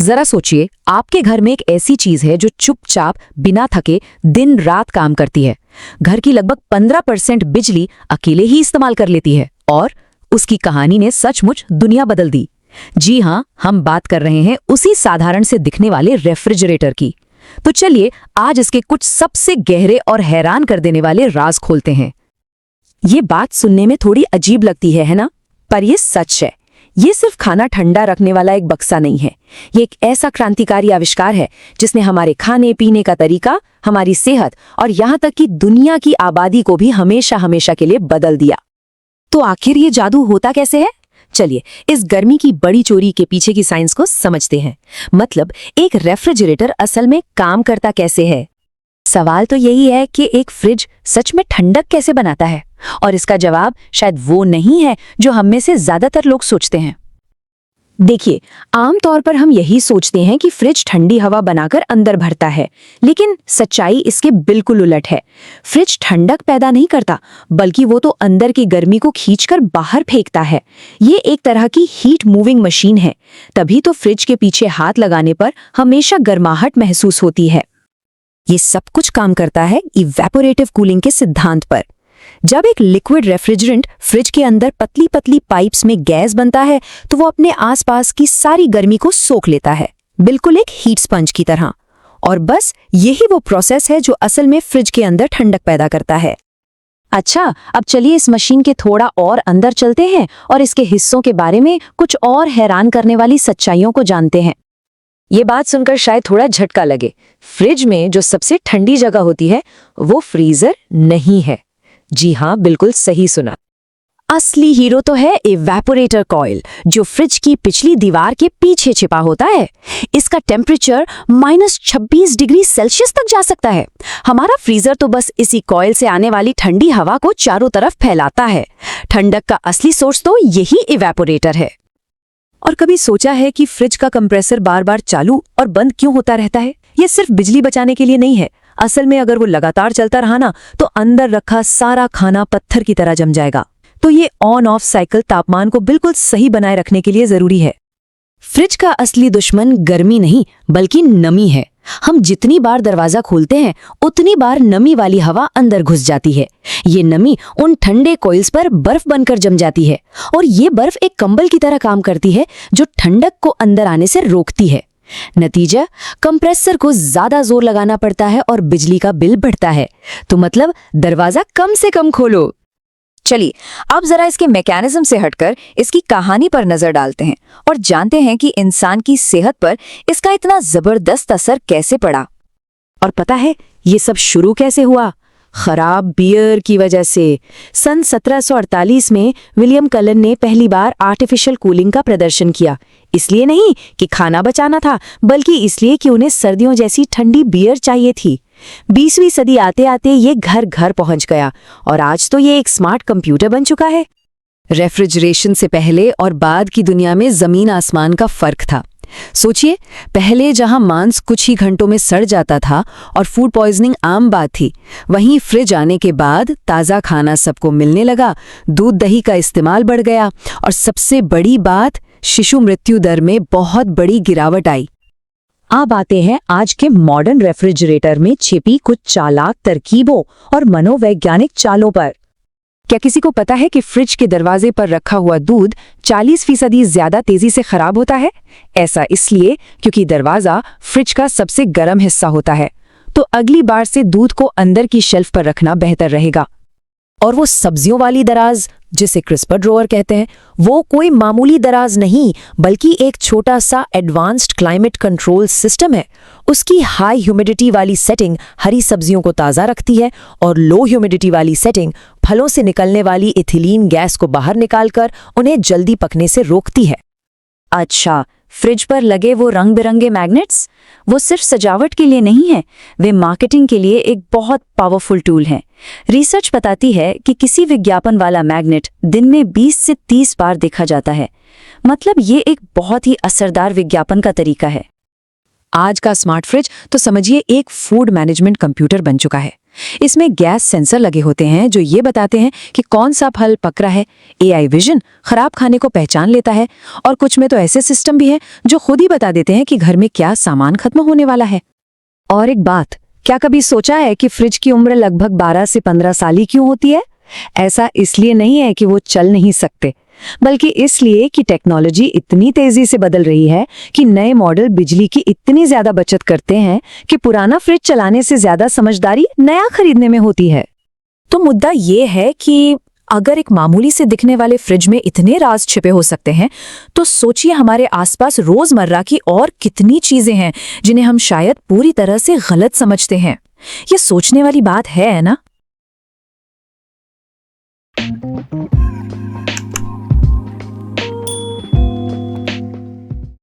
जरा सोचिए, आपके घर में एक ऐसी चीज है जो चुपचाप बिना थके दिन रात काम करती है। घर की लगभग 15% बिजली अकेले ही इस्तेमाल कर लेती है और उसकी कहानी ने सचमुच दुनिया बदल दी। जी हाँ, हम बात कर रहे हैं उसी साधारण से दिखने वाले रेफ्रिजरेटर की। तो चलिए आज इसके कुछ सबसे गहरे और हैरान कर देने वाले राज खोलते हैं। ये बात सुनने में थोड़ी अजीब लगती है ना? पर ये सच है। ये सिर्फ खाना ठंडा रखने वाला एक बक्सा नहीं है। ये एक ऐसा क्रांतिकारी आविष्कार है जिसने हमारे खाने पीने का तरीका, हमारी सेहत और यहाँ तक कि दुनिया की आबादी को भी हमेशा हमेशा के लिए बदल दिया। तो आखिर ये जादू होता कैसे है? चलिए इस गर्मी की बड़ी चोरी के पीछे की साइंस को समझते हैं। मतलब एक रेफ्रिजरेटर असल में काम करता कैसे है। सवाल तो यही है कि एक फ्रिज सच में ठंडक कैसे बनाता है, और इसका जवाब शायद वो नहीं है जो हम में से ज्यादातर लोग सोचते हैं। देखिए, आमतौर पर हम यही सोचते हैं कि फ्रिज ठंडी हवा बनाकर अंदर भरता है, लेकिन सच्चाई इसके बिल्कुल उलट है। फ्रिज ठंडक पैदा नहीं करता, बल्कि वो तो अंदर की गर्मी को खींचकर बाहर फेंकता है। ये एक तरह की हीट मूविंग मशीन है। तभी तो फ्रिज के पीछे हाथ लगाने पर हमेशा गर्माहट महसूस होती है। ये सब कुछ काम करता है इवेपोरेटिव कूलिंग के सिद्धांत पर। जब एक लिक्विड रेफ्रिजरेंट फ्रिज के अंदर पतली पतली पाइप्स में गैस बनता है, तो वो अपने आसपास की सारी गर्मी को सोख लेता है, बिल्कुल एक हीट स्पंज की तरह। और बस यही वो प्रोसेस है जो असल में फ्रिज के अंदर ठंडक पैदा करता है। अच्छा, अब चलिए इस मशीन के थोड़ा और अंदर चलते हैं और इसके हिस्सों के बारे में कुछ और हैरान करने वाली सच्चाइयों को जानते हैं। ये बात सुनकर शायद थोड़ा झटका लगे। फ्रिज में जो सबसे ठंडी जगह होती है वो फ्रीजर नहीं है। जी हाँ, बिल्कुल सही सुना। असली हीरो तो है इवेपोरेटर कॉइल, जो फ्रिज की पिछली दीवार के पीछे छिपा होता है। इसका टेम्परेचर -26 डिग्री सेल्सियस तक जा सकता है। हमारा फ्रीजर तो बस इसी कॉइल से आने वाली ठंडी हवा को चारों तरफ फैलाता है। ठंडक का असली सोर्स तो यही इवेपोरेटर है। और कभी सोचा है कि फ्रिज का कंप्रेसर बार बार चालू और बंद क्यों होता रहता है? ये सिर्फ बिजली बचाने के लिए नहीं है। असल में अगर वो लगातार चलता रहा ना, तो अंदर रखा सारा खाना पत्थर की तरह जम जाएगा। तो ये ऑन ऑफ साइकिल तापमान को बिल्कुल सही बनाए रखने के लिए जरूरी है। फ्रिज का असली दुश्मन गर्मी नहीं, बल्कि नमी है। हम जितनी बार दरवाजा खोलते हैं, उतनी बार नमी वाली हवा अंदर घुस जाती है। ये नमी उन ठंडे कॉइल्स पर बर्फ बनकर जम जाती है, और ये बर्फ एक कंबल की तरह काम करती है जो ठंडक को अंदर आने से रोकती है। नतीजा, कंप्रेसर को ज्यादा जोर लगाना पड़ता है और बिजली का बिल बढ़ता है। तो मतलब दरवाजा कम से कम खोलो। चलिए अब जरा इसके मैकेनिज्म से हटकर इसकी कहानी पर नजर डालते हैं और जानते हैं कि इंसान की सेहत पर इसका इतना जबरदस्त असर कैसे पड़ा। और पता है ये सब शुरू कैसे हुआ? खराब बियर की वजह से। सन 1748 में विलियम कलन ने पहली बार आर्टिफिशियल कूलिंग का प्रदर्शन किया। इसलिए नहीं कि खाना बचाना था, बल्कि इसलिए कि उन्हें सर्दियों जैसी ठंडी बियर चाहिए थी। 20वीं सदी आते आते ये घर घर पहुंच गया, और आज तो ये एक स्मार्ट कंप्यूटर बन चुका है। रेफ्रिजरेशन से पहले और बाद की दुनिया में जमीन आसमान का फर्क था। सोचिए, पहले जहां मांस कुछ ही घंटों में सड़ जाता था और फूड पॉइजनिंग आम बात थी, वहीं फ्रिज आने के बाद ताज़ा खाना सबको मिलने लगा, दूध दही का इस्तेमाल बढ़ गया, और सबसे बड़ी बात, शिशु मृत्यु दर में बहुत बड़ी गिरावट आई। अब आते हैं आज के मॉडर्न रेफ्रिजरेटर में छिपी कुछ चालाक तरकीबों और मनोवैज्ञानिक चालों पर। क्या किसी को पता है कि फ्रिज के दरवाजे पर रखा हुआ दूध 40% ज्यादा तेजी से खराब होता है? ऐसा इसलिए क्योंकि दरवाजा फ्रिज का सबसे गर्म हिस्सा होता है। तो अगली बार से दूध को अंदर की शेल्फ पर रखना बेहतर रहेगा। और वो सब्जियों वाली दराज, जिसे क्रिस्पर ड्रॉअर कहते हैं, वो कोई मामूली दराज नहीं, बल्कि एक छोटा सा एडवांस्ड क्लाइमेट कंट्रोल सिस्टम है। उसकी हाई ह्यूमिडिटी वाली सेटिंग हरी सब्जियों को ताज़ा रखती है, और लो ह्यूमिडिटी वाली सेटिंग फलों से निकलने वाली इथिलीन गैस को बाहर निकालकर उन्हें जल्दी पकने से रोकती है। अच्छा, फ्रिज पर लगे वो रंग बिरंगे मैग्नेट्स, वो सिर्फ सजावट के लिए नहीं है, वे मार्केटिंग के लिए एक बहुत पावरफुल टूल हैं। रिसर्च बताती है कि किसी विज्ञापन वाला मैग्नेट दिन में 20 से 30 बार देखा जाता है। मतलब ये एक बहुत ही असरदार विज्ञापन का तरीका है। आज का स्मार्ट फ्रिज तो समझिए एक फूड मैनेजमेंट कंप्यूटर बन चुका है। इसमें गैस सेंसर लगे होते हैं जो ये बताते हैं कि कौन सा फल पक रहा है। एआई विजन खराब खाने को पहचान लेता है और कुछ में तो ऐसे सिस्टम भी हैं जो खुद ही बता देते हैं कि घर में क्या सामान खत्म होने वाला है। और एक बात, क्या कभी सोचा है कि फ्रिज की उम्र लगभग 12 से 15 साल ही क्यों होती है? ऐसा इसलिए नहीं है कि वो चल नहीं सकते, बल्कि इसलिए कि टेक्नोलॉजी इतनी तेजी से बदल रही है कि नए मॉडल बिजली की इतनी ज्यादा बचत करते हैं कि पुराना फ्रिज चलाने से ज्यादा समझदारी नया खरीदने में होती है। तो मुद्दा ये है कि अगर एक मामूली से दिखने वाले फ्रिज में इतने राज छिपे हो सकते हैं, तो सोचिए हमारे आसपास रोजमर्रा की और कितनी चीजें हैं जिन्हें हम शायद पूरी तरह से गलत समझते हैं। ये सोचने वाली बात है ना?